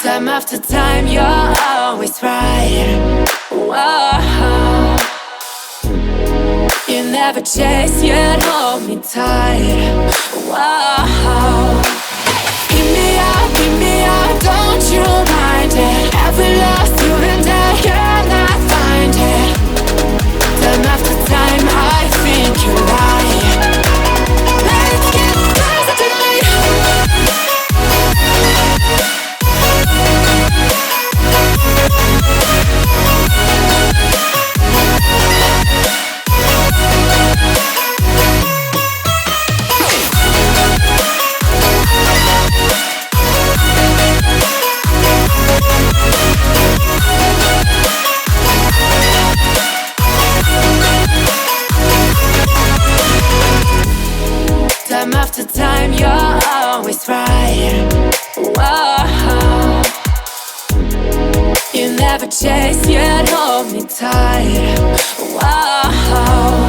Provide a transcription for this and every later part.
Time after time, you're always right. Whoa. You never chase, yet hold me tight. Whoa. Give me up, don't you mind it. Every lost you and I cannot find it. Time after time, I think you lie. Let's get closer tonight. Time after time, you're always right. Whoa. You never chase, yet hold me tight. Whoa.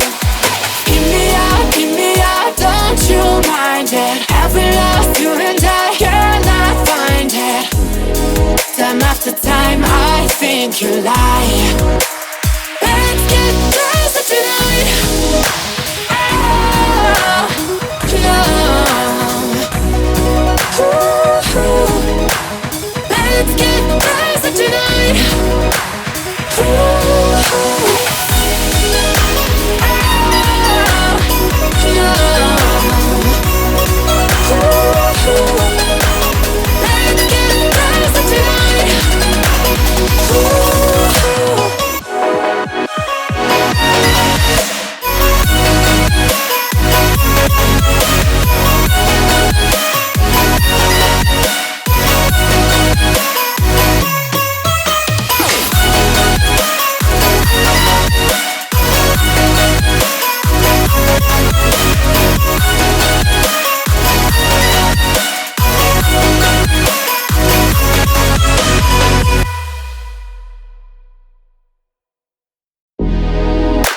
Give me up, don't you mind it. Every lost you and I cannot find it. Time after time, I think you lie. Let's get closer tonight. Let's get closer tonight. Let's get closer tonight.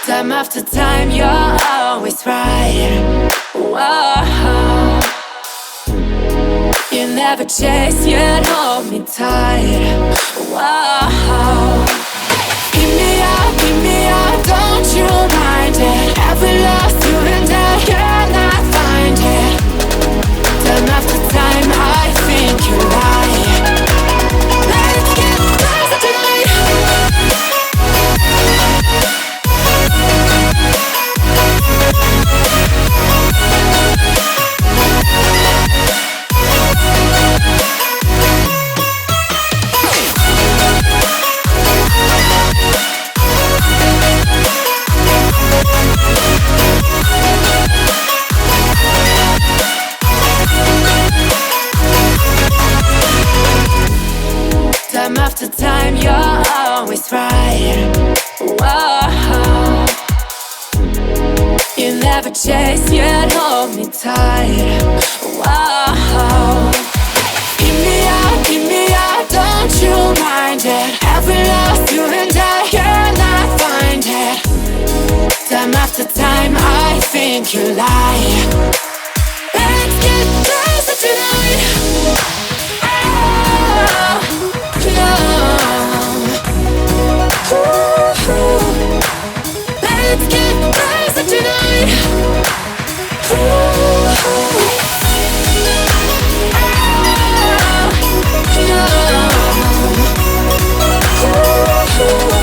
Time after time, you're always right. Whoa. You never chase, yet hold me tight. Whoa. Give me up, don't you mind it. Every lost you and I cannot find it. Time after time, I think you lie. Let's get closer tonight. Time after time, you're always right. Whoa. You never chase, yet hold me tight. Whoa. Give me up, don't you mind it. Every lost you and I cannot find it. Time after time, I think you lie. Let's get closer tonight. Let's get closer tonight. No.